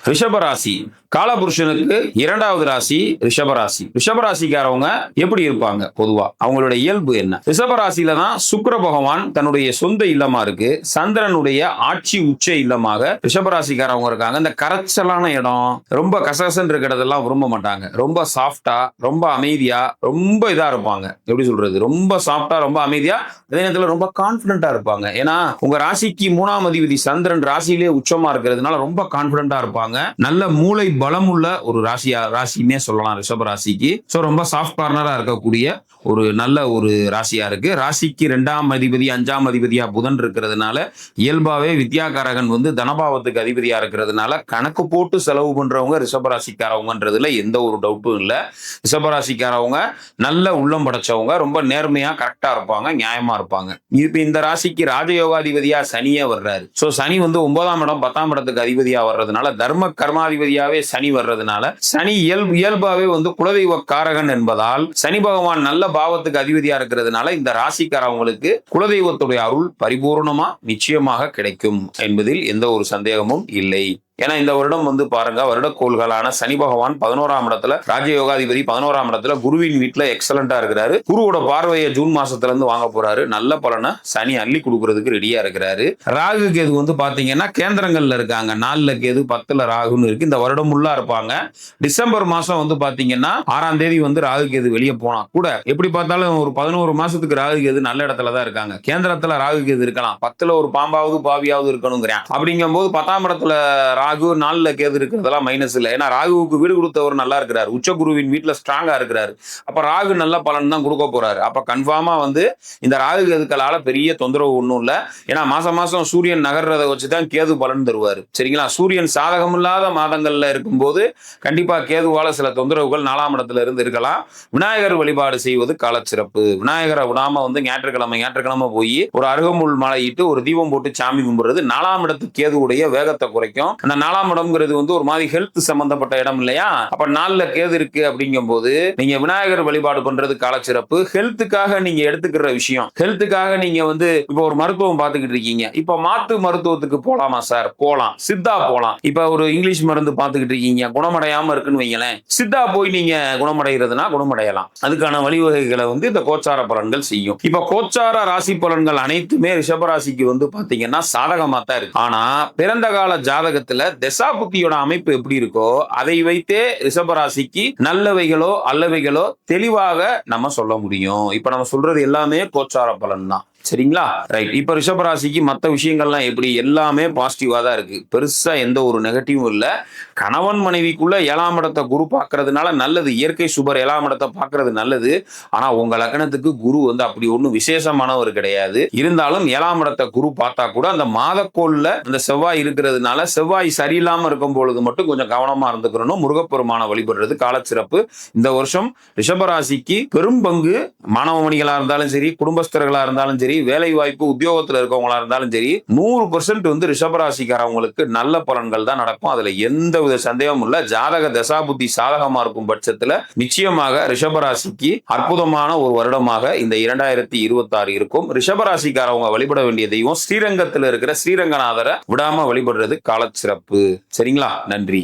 ரிஷபராசி காலபுருஷனுக்கு இரண்டாவது ராசி ரிஷபராசி. ரிஷபராசிக்காரவங்க எப்படி இருப்பாங்க? பொதுவா அவங்களுடைய இயல்பு என்ன? ரிஷபராசியில தான் சுக்கிர பகவான் தன்னுடைய சொந்த இல்லமா இருக்கு. சந்திரனுடைய ஆட்சி உச்ச இல்லமாக ரிஷபராசிக்காரவங்க இருக்காங்க. இந்த கரைச்சலான இடம், ரொம்ப கசகசன் இருக்கிற இடத்தெல்லாம் விரும்ப மாட்டாங்க. ரொம்ப சாஃப்டா, ரொம்ப அமைதியா, ரொம்ப இதா இருப்பாங்க. எப்படி சொல்றது? ரொம்ப சாஃப்டா, ரொம்ப அமைதியா, அதே நேரத்தில் ரொம்ப கான்பிடண்டா இருப்பாங்க. ஏன்னா உங்க ராசிக்கு 3ஆம் அதிபதி சந்திரன் ராசியிலே உச்சமா இருக்கிறதுனால ரொம்ப கான்பிடண்டா இருப்பாங்க. நல்ல மூளை பலம் உள்ள ஒரு ராசின்னே சொல்லலாம் ரிஷப ராசிக்கு. சோ ரொம்ப சாஃப்ட் கார்னரா இருக்கக்கூடிய ஒரு நல்ல ஒரு ராசியா இருக்கு. ராசிக்கு 2ஆம் அதிபதி 5ஆம் அதிபதியா புதன் இருக்கிறதுனால இயல்பாவே வித்யாகாரகன் தனபாவத்துக்கு அதிபதியா இருக்கிறதுனால கணக்கு போட்டு செலவு பண்றவங்க ரிஷபராசிக்காரவங்கன்றதுல எந்த ஒரு டவுட்டும் இல்லை. ரிஷபராசிக்காரவங்க நல்ல உள்ளம் படைச்சவங்க, ரொம்ப நேர்மையா கரெக்டா இருப்பாங்க, நியாயமா இருப்பாங்க. இப்ப இந்த ராசிக்கு ராஜயோகாதிபதியா சனியே வர்றாரு. சோ சனி 9ஆம் இடம் 10ஆம் இடத்துக்கு அதிபதியா வர்றதுனால, தர்ம கர்மாதிபதியாவே சனி வர்றதுனால, சனி இயல்பாவே குலதெய்வ காரகன் என்பதால் சனி பகவான் நல்ல பாவத்துக்கு அதிபதியா இருக்கிறதுனால இந்த ராசிக்காரவங்களுக்கு குலதெய்வத்துடைய அருள் பரிபூர்ணமா நிச்சயமாக கிடைக்கும் என்பதில் எந்த ஒரு சந்தேகமும் இல்லை. ஏன்னா இந்த வருடம் பாருங்க, வருடக்கோள்களான சனி பகவான் 11ஆம் இடத்துல, ராஜயோகாதிபதி 11ஆம் இடத்துல, குருவின் வீட்டுல எக்ஸலண்டா இருக்கிறாரு. குருவோட பார்வையை ஜூன் மாசத்துல இருந்து வாங்க போறாரு. நல்ல பலனை சனி அள்ளி கொடுக்கறதுக்கு ரெடியா இருக்கிறாரு. ராகு கேது பாத்தீங்கன்னா கேந்திரங்கள்ல இருக்காங்க. 4ல கேது 10ல ராகுன்னு இருக்கு. இந்த வருடம் உள்ளா இருப்பாங்க. டிசம்பர் மாசம் பாத்தீங்கன்னா 6ஆம் தேதி ராகு கேது வெளியே போனா கூட எப்படி பார்த்தாலும் ஒரு 11 மாசத்துக்கு ராகு கேது நல்ல இடத்துலதான் இருக்காங்க. கேந்திரத்துல ராகு கேது இருக்கலாம், 10ல ஒரு பாம்பாவது பாவியாவது இருக்கணுங்கிறேன். அப்படிங்கும் போது 10ஆம் இடத்துல ராகு 4ல கேது இருக்கிறதெல்லாம் மைனஸ் இல்லை. ஏன்னா ராகுவுக்கு வீடு கொடுத்தவர் நல்லா இருக்கிறார், உச்ச குருவின் வீட்டுல ஸ்ட்ராங்கா இருக்கிறாரு. அப்ப ராகு நல்ல பலன் தான் கொடுக்க போறாரு. அப்ப கன்ஃபார்மா இந்த ராகு கேதுக்களால பெரிய தொந்தரவு ஒன்றும் இல்லை. ஏன்னா மாசம் சூரியன் நகர்றதை வச்சுதான் கேது பலன் தருவாரு. சரிங்களா? சூரியன் சாதகம் இல்லாத மாதங்கள்ல இருக்கும்போது கண்டிப்பா கேதுவால சில தொந்தரவுகள் 4ஆம் இடத்துல இருந்து இருக்கலாம். விநாயகர் வழிபாடு செய்வது காலச்சிறப்பு. விநாயகரை விடாம ஞாயிற்றுக்கிழமை போய் ஒரு அருகம்புல் மலையிட்டு ஒரு தீபம் போட்டு சாமி கும்பிடுறது 4ஆம் இடத்து கேதுவுடைய வேகத்தை குறைக்கும். அந்த 4ஆம் இடம்ங்கிறது ஒரு மாதிரி ஹெல்த் சம்பந்தப்பட்ட இடம் இல்லையா? அப்ப 4ல கேது இருக்கு அப்படிங்கும் போது நீங்க விநாயகர் வழிபாடு பண்றது காலச்சிறப்பு. ஹெல்த்துக்காக நீங்க எடுத்துக்கிற விஷயம், ஹெல்த்துக்காக நீங்க இப்ப ஒரு மருத்துவம் பார்த்துக்கிட்டு இருக்கீங்க. இப்ப மாத்து மருத்துவத்துக்கு போலாமா சார்? போலாம். சித்தா போலாம். இப்ப ஒரு இங்கிலீஷ் மருந்து பார்த்துக்கிட்டு இருக்கீங்க, குணமடையாம இருக்குன்னு வைங்களேன், சித்தா போய் நீங்க குணமடைகிறதுனா குணமடையலாம். அதுக்கான வழிவகைகளை இந்த கோச்சார பலன்கள் செய்யும். இப்ப கோச்சார ராசி பலன்கள் அனைத்துமே ரிஷபராசிக்கு பாத்தீங்கன்னா சாதகமா தான் இருக்கு. ஆனா பிறந்த கால ஜாதகத்துல தசாபுத்தியோட அமைப்பு எப்படி இருக்கோ அதை வைத்தே ரிஷபராசிக்கு நல்லவைகளோ அல்லவைகளோ தெளிவாக நம்ம சொல்ல முடியும். இப்ப நம்ம சொல்றது எல்லாமே கோச்சார பலன் தான். சரிங்களா? ரைட். இப்ப ரிஷபராசிக்கு மற்ற விஷயங்கள்லாம் எப்படி? எல்லாமே பாசிட்டிவா தான் இருக்கு. பெருசா எந்த ஒரு நெகட்டிவும் இல்ல. கணவன் மனைவிக்குள்ள 7ஆம் இடத்தை குரு பார்க்கறதுனால நல்லது. இயற்கை சுபர் 7ஆம் இடத்தை பார்க்கறது நல்லது. ஆனா உங்க லக்னத்துக்கு குரு அப்படி ஒன்றும் விசேஷமானவர் கிடையாது. இருந்தாலும் 7ஆம் இடத்தை குரு பார்த்தா கூட அந்த மாதக்கோள்ல அந்த செவ்வாய் இருக்கிறதுனால செவ்வாய் சரியில்லாம இருக்கும் பொழுது மட்டும் கொஞ்சம் கவனமா இருந்துக்கிறணும். முருகப்பெருமான வழிபடுறது காலச்சிறப்பு. இந்த வருஷம் ரிஷபராசிக்கு பெரும் பங்கு மாணவ மணிகளா இருந்தாலும் சரி, குடும்பஸ்தர்களா இருந்தாலும் சரி, வேலை வாய்ப்பு உத்தியோகத்துல இருக்கவங்களா இருந்தாலும் சரி, 100% ரிஷபராசிக்காரவங்களுக்கு நல்ல பலன்கள் தான் நடக்கும். அதுல எந்த வித சந்தேகமும் இல்ல. ஜாதக தசாபுத்தி சாதகமா இருக்கும் பட்சத்துல நிச்சயமாக ரிஷபராசிக்கு அற்புதமான ஒரு வருடமாக இந்த 2026 இருக்கும். ரிஷபராசிக்காரவங்க வழிபட வேண்டிய தெய்வம் ஸ்ரீரங்கத்தில் இருக்கிற ஸ்ரீரங்கநாதரை விடாம வழிபடுறது காலச்சிறப்பு. சரிங்களா? நன்றி.